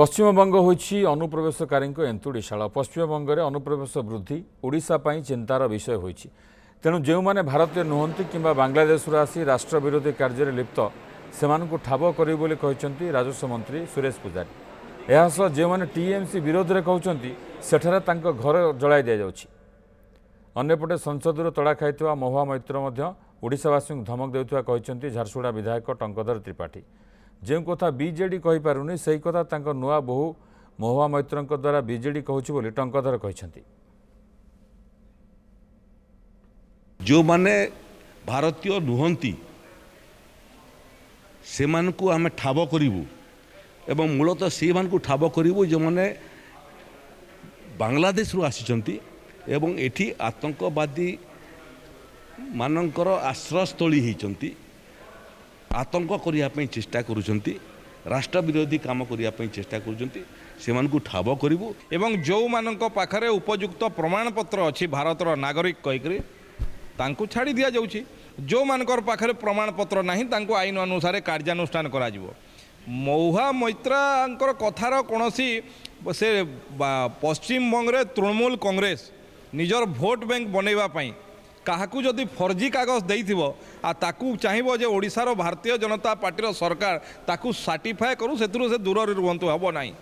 पश्चिमबंग होइछि अनुप्रवेशकारीଙ୍କ एन्तुड़ीशाला पश्चिमबंगରେ अनुप्रवेश वृद्धि ओडिशा ପାଇଁ चिंतार विषय होइछि तेणु ଯେଉଁମାନେ ଭାରତୀୟ ନୁହନ୍ତି କିମ୍ବା ବାଂଲାଦେଶରୁ ଆସି ରାଷ୍ଟ୍ର ବିରୋଧୀ କାର୍ଯ୍ୟରେ ଲିପ୍ତ ସେମାନଙ୍କୁ ଠାବ କରିବେ ବୋଲି କହିଛନ୍ତି ରାଜସ୍ୱ ମନ୍ତ୍ରୀ ସୁରେଶ ପୂଜାରୀ। ଏହାସହ ଯେଉଁମାନେ ଟିଏମସି ବିରୋଧରେ କହୁଛନ୍ତି ସେଠାରେ ତାଙ୍କ ଘର ଜଳାଇ ଦିଆଯାଉଛି। ଅନ୍ୟପଟେ ସଂସଦରୁ ତଡ଼ା ଖାଇଥିବା ମହୁଆ ମୈତ୍ର ମଧ୍ୟ ଓଡ଼ିଶାବାସୀଙ୍କୁ ଧମକ ଦେଉଥିବା କହିଛନ୍ତି ଝାରସୁଗୁଡ଼ା ବିଧାୟକ ଟଙ୍କଧର ତ୍ରିପାଠୀ। ଯେଉଁ କଥା ବିଜେଡି କହିପାରୁନି ସେହି କଥା ତାଙ୍କ ନୂଆ ବୋହୂ ମହୁଆ ମୈତ୍ରଙ୍କ ଦ୍ୱାରା ବିଜେଡି କହୁଛି ବୋଲି ଟଙ୍କଧର କହିଛନ୍ତି। ଯେଉଁମାନେ ଭାରତୀୟ ନୁହନ୍ତି ସେମାନଙ୍କୁ ଆମେ ଠାବ କରିବୁ ଏବଂ ମୂଳତଃ ସେଇମାନଙ୍କୁ ଠାବ କରିବୁ ଯେଉଁମାନେ ବାଂଲାଦେଶରୁ ଆସିଛନ୍ତି ଏବଂ ଏଠି ଆତଙ୍କବାଦୀ ମାନଙ୍କର ଆଶ୍ରୟସ୍ଥଳୀ ହେଇଛନ୍ତି, ଆତଙ୍କ କରିବା ପାଇଁ ଚେଷ୍ଟା କରୁଛନ୍ତି, ରାଷ୍ଟ୍ର ବିରୋଧୀ କାମ କରିବା ପାଇଁ ଚେଷ୍ଟା କରୁଛନ୍ତି, ସେମାନଙ୍କୁ ଠାବ କରିବୁ। ଏବଂ ଯେଉଁମାନଙ୍କ ପାଖରେ ଉପଯୁକ୍ତ ପ୍ରମାଣପତ୍ର ଅଛି ଭାରତର ନାଗରିକ କହିକରି ତାଙ୍କୁ ଛାଡ଼ି ଦିଆଯାଉଛି। ଯେଉଁମାନଙ୍କର ପାଖରେ ପ୍ରମାଣପତ୍ର ନାହିଁ ତାଙ୍କୁ ଆଇନ ଅନୁସାରେ କାର୍ଯ୍ୟାନୁଷ୍ଠାନ କରାଯିବ। ମହୁଆ ମୈତ୍ରଙ୍କର କଥାର କୌଣସି ସେ ପଶ୍ଚିମବଙ୍ଗରେ ତୃଣମୂଳ କଂଗ୍ରେସ ନିଜର ଭୋଟ ବ୍ୟାଙ୍କ ବନେଇବା ପାଇଁ କାହାକୁ ଯଦି ଫର୍ଜି କାଗଜ ଦେଇଥିବ ଆଉ ତାକୁ ଚାହିଁବ ଯେ ଓଡ଼ିଶାର ଭାରତୀୟ ଜନତା ପାର୍ଟିର ସରକାର ତାକୁ ସାର୍ଟିଫାଏ କରୁ, ସେଥିରୁ ସେ ଦୂରରେ ରୁହନ୍ତୁ, ହେବ ନାହିଁ।